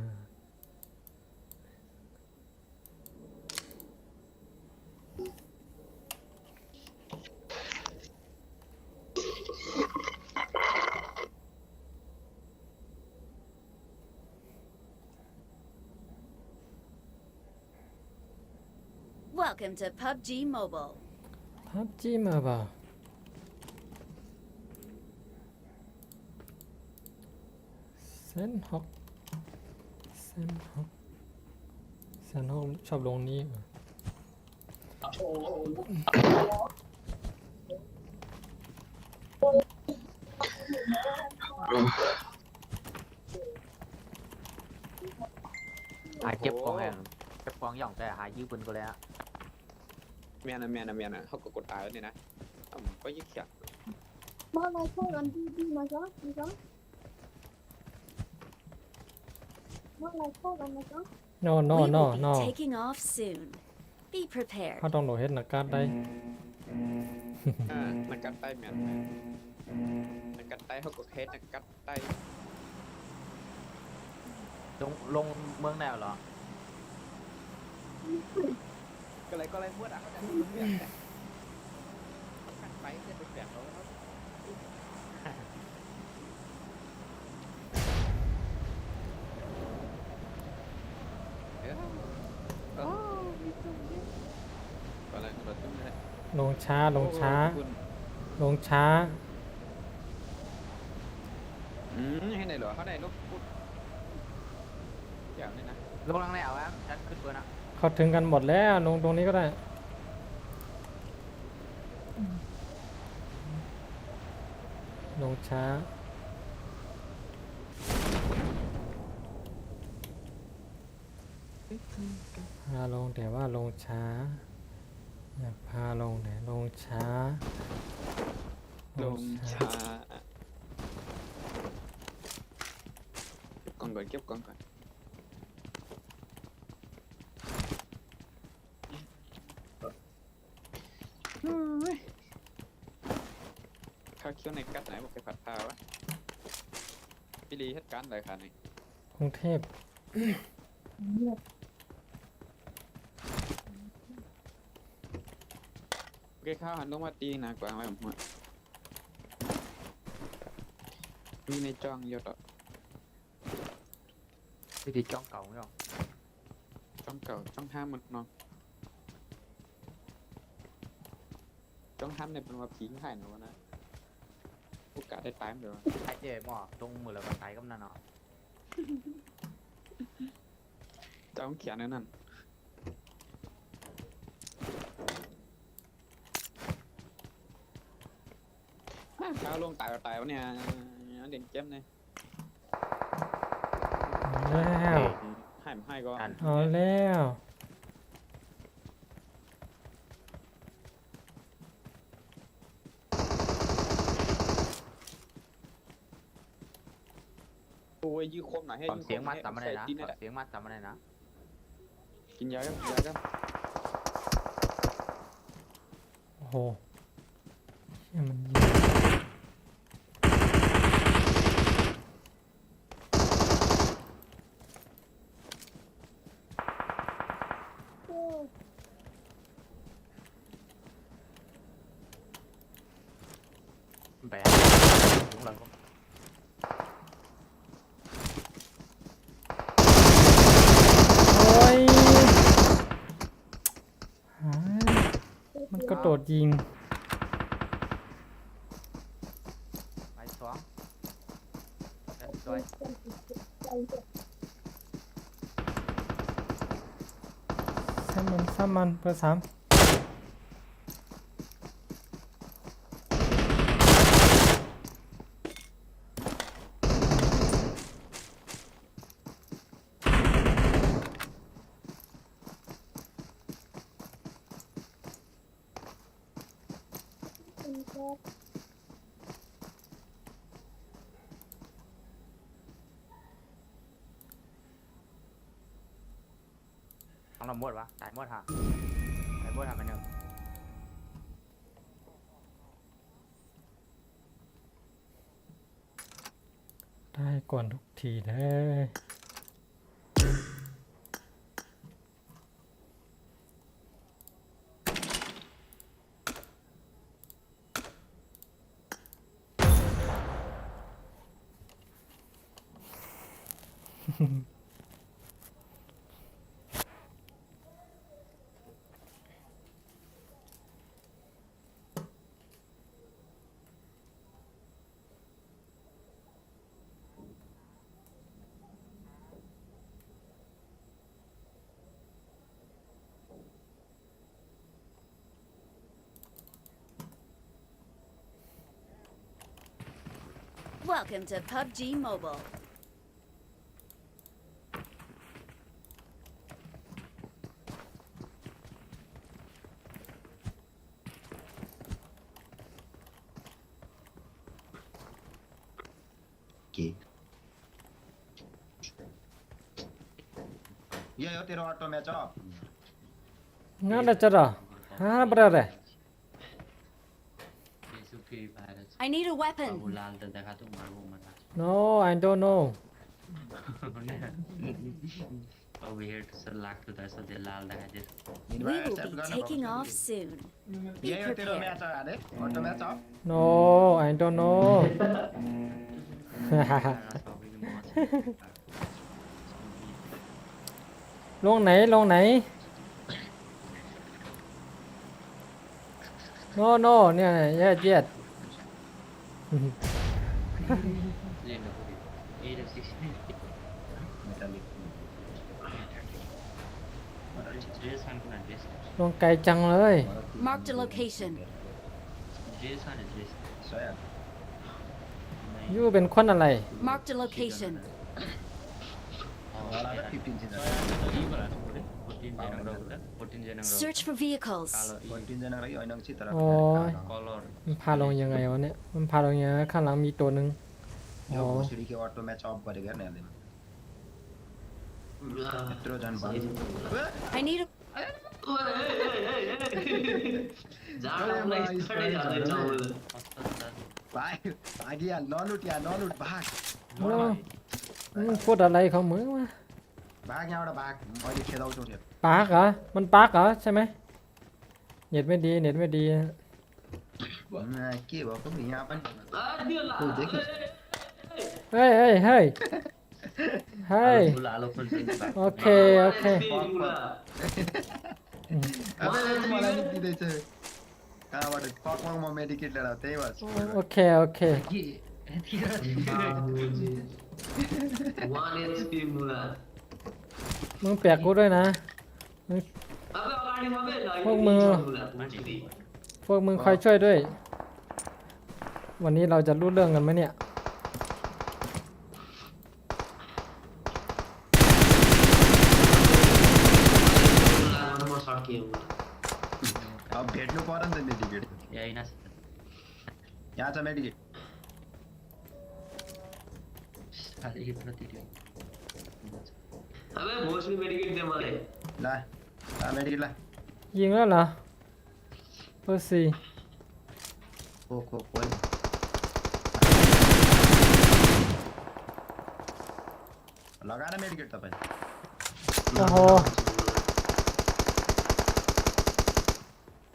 Welcome to PUBG Mobile. พับจี้มาเปล่าเซนฮอกเซนฮอกเซนฮอกชอบลงนี้ว่ะ หาเก็บของแองเก็บของหย่องแต่หายืมปืนก็แล้ว เมียนะเขาก็กดตายแล้วเนี่ยนะก็ยิ่งเขียด More like hold on, do my god, my god. More like hold on, my god. no no We no will be no taking off soon. Be prepared. เขาต้องโดดเฮ็ดนักการได้ นักกัดไต้เมียนนักกัดไต้เขาก็เคสนักกัดไต้ ลงเมืองแนวเหรอ ก็เลยพูดอ่ะเขาจะพูดแบบกัดไปเพื่อนไปแบบเราก็เลยเราต้องเลย ลงช้าลงช้าลงช้า ให้ไหนเหรอเขาไหนลูกพูดอย่างนี้นะ ลงลังแนวครับฉันขึ้นปืนอ่ะ เขาถึงกันหมดแล้วลงตรงนี้ก็ได้ ลงช้า พาลงแต่ว่าลงช้า อยากพาลงแต่ลงช้า ลงช้าเก็บกล่องก่อนข้าวเคี้ยวในกัดไหนบอกไปผัดพาวะพี่ลีเหตุการณ์อะไรคะนี่ กรุงเทพ โอเคข้าวหันลงมาตีหนากว่าไว้ผมว่ามีในจ้องเยอะต่อ วิธีจ้องเก่าไม่หรอ จ้องเก่าจ้องห้ามมันน้องจ้องห้ามในเป็นว่าผีง่ายนะวะนะโอกาสได้ตายมั้ยเดี๋ยว ไอเจ๊หมอตรงมือแล้วก็ไตกำนันเนาะ จ้องเขียนนั่นข้าวลงตายวะเนี่ยเด่นเจ็บเลย เอาแล้ว ให้ก็ เอาแล้ว โอ้ยยื้อคมหน่อยให้ ความเสียงมัดจำอะไรนะ กิน ความเสียงมัดจำอะไรนะ กินยาครับยาครับ โอ้โหเชี่ยมันยิง Oh, แบกถุงหลังก็ โอ้ยหายมันก็โดดยิง ไปสองกันซอย ซ้ำมันเบอร์ 3ต้องเราหมดวะตายหมดฮะตายหมดฮะมันยัง ได้ก่อนทุกทีเลย Welcome to PUBG Mobile. ये हो तेरा auto match of Nada cara. Ha berada. I need a weapon. No, I don't know. We will be taking off soon. Be ये हो तेरा prepared. Match आ रे auto match of No, I don't know. ลงไหนลงไหน no no เนี่ยเย็ดเย็ด ลงไกลจังเลย Marked a location. ยูเป็นคนอะไร Marked a location. Search for vehicles. 14 जना रही होइन छि तर โอ้ยมันพาลงยังไงวะเนี่ย มันพาลงยังไงข้างหลังมีตัวหนึ่ง यो भोसडी के ऑटो मैच ऑफ गरेको हेर्न हेर्दैन यत्रो जन भयो I need a भाइ भागिहाल नलुट या नलुट भाग มึงพูดอะไรของมึงวะ भाग यहाँबाट भाग मैले खेदाउँछु नि ปาร์กเหรอ มันปาร์กเหรอใช่ไหมเน็ตไม่ดี เน็ตไม่ดี के भएको नि यहाँ पनि को देखि เฮ้ยเฮ้ยเฮ้ยเฮ้ยโอเค โอเค अबे मलाई नि दिँदैछ कहाँबाट पकमा म मेडिकेट लिएर त्यही भएर โอเค โอเค มึงแปลกกูด้วยนะมึงพวกมึงคอยช่วยด้วย วันนี้เราจะรู้เรื่องกันไหมเนี่ย अब भेट्नु पर्यो नि त मेडिकेट यहाँ छ मेडिकेट ला ला मेडिकेट ला ยิงแล้วเหรอเบอร์สี่ खो खो खो लगाएर मेडिकेट तपाईँ โอ้โห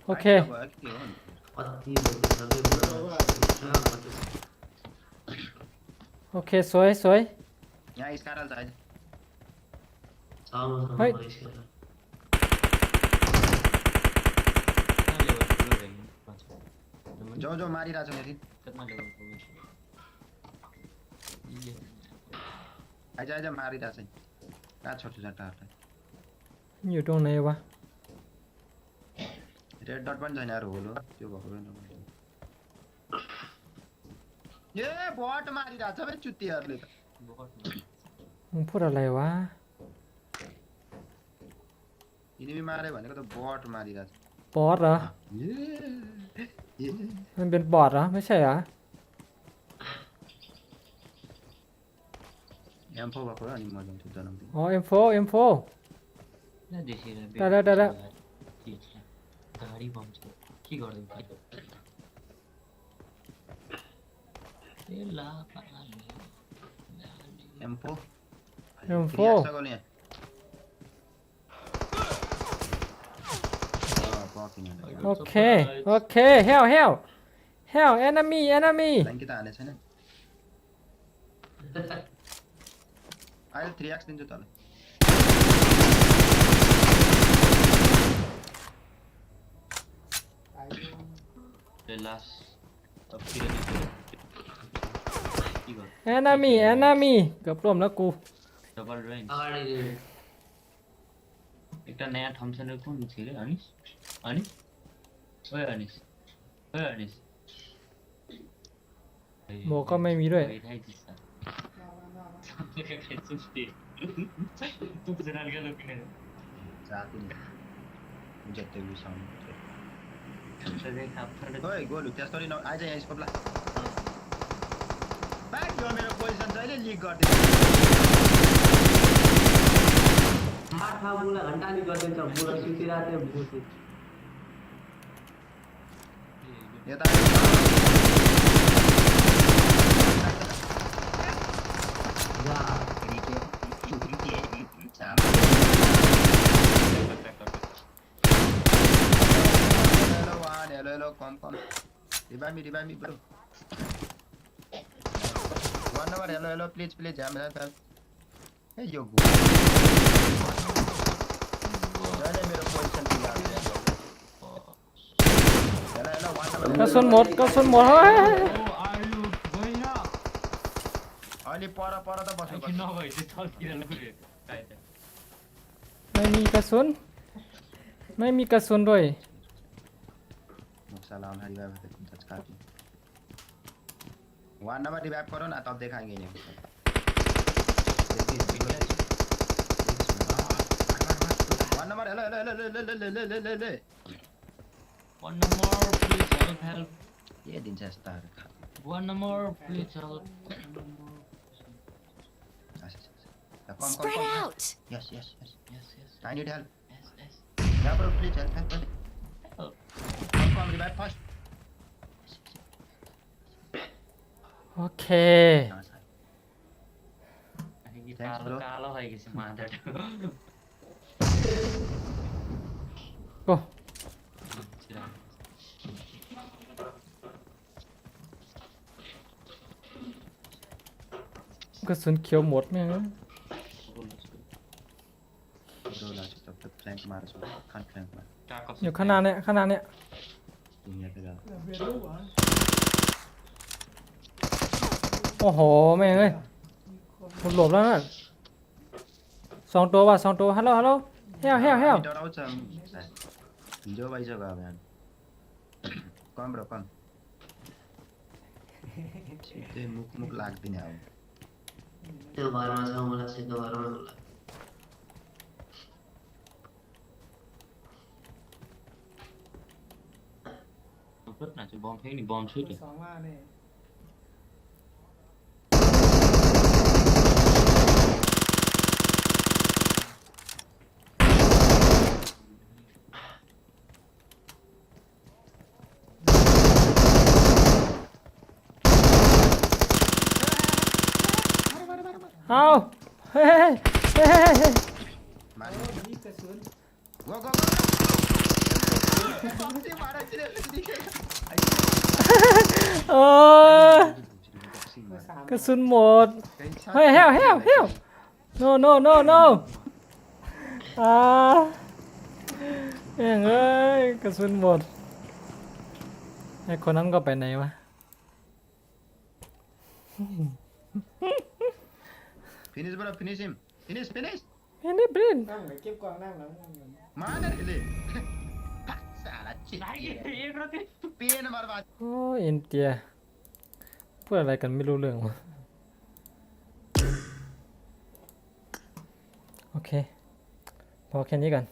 โอเค भयो कि के हो โอเคสวยสวย यहाँ स्कारल छ अहिले เฮ้ย जो जो मारिरहेछ फेरि आइज आइज मारिरहेछ कहाँ छोड्छु चट्टाहरूलाई อยู่ตรงไหนวะ रेड डट पनि छैन यार होलो त्यो भएको ए बट मारिरहेछ बे चुत्तीहरूले त มึงพูดอะไรวะ इनिमी मारे भनेको त बट मारिरहेछ บอสเหรอ ए มันเป็นบอสเหรอ ไม่ใช่เหรอ M4 भएको हो अनि म जान्छु जनाउँदै อ๋อ M4 M4 ได้แล้วได้แล้ว गाडी बन्छ के गर्दै M4 M4 सकल यहाँโอเคโอเคเฮลเฮลเฮล enemy enemy कि त हाने छैन अहिले 3x दिन्छु तँलाई enemy enemy เกือบร่วมแล้วกู डबल रेन्ज एउटा नयाँ थम्सन कुन छ रे अनिस अनिस ओए अनिस ओए अनिस หมวกก็ไม่มีด้วย जाति नि जति बिसाउनु ओइ गोलु त्यसरी न आइज यहाँ स्कोप ला ब्याक यो मेरो पोजिसन जहिले लिक गर्दिन्छ माथा मुला घण्टा नि गर्दिन्छ मुला सुतिराथे बुझ्छु यता जा hello come revive me bro one number hello please jam help hey yo go जाने मेरो पोजिसन बिगार hello one number กระสุนหมดกระสุนหมดเฮ้ย अहिले पर त बस्नु पर्छ ไม่มีกระสุนไม่มีกระสุนด้วย सलाम रिवाइव टच काटी वन नंबर रिवाइव करो ना तब देखाएंगे इन्हें वन नंबर हेलो ले One more please help ये दिन से star one more please help Spread out. yes yes I need help yes yeah bro please help come revive first โอเค कालो भइगएछ मादर โอ้ กระสุนเขียวหมดแม่ง रोला चाहिँ तब तक फ्ल्याङ्क मार्छ खान फ्ल्याङ्क मार อยู่ข้างหน้าเนี่ยข้างหน้าเนี่ย दुनिया पे जा โอ้โหแม่งเอ้ยหลบแล้วนั่นสองตัวว่ะสองตัวฮัลโหลฮัลโหลเฮล डराउँछ हिजो भइसक्यो अब यहाँ कम र कम सिधै मुख लाग्दिने अब त्यो घरमा छ मलाई चाहिँ त्यो घरमा होला Put na bom फेंक नि बम छु त สองว่าเนี่ย เอาเฮ้ย मारे นี่กระสุน गो गो गो เออ กระสุนหมด เฮ้ย help no no no no แม่งเอ้ยกระสุนหมดไอ้คนนั้นก็ไปไหนวะ Finish bro, finish him. Finish. เห็นได้ปริน นั่งเลยเก็บกวางนั่งแล้วนั่ง Mana really? Salah cik. Pain बर्बाद. โอ้ยอินเดียพูดอะไรกันไม่รู้เรื่องวะโอเค พอแค่นี้กัน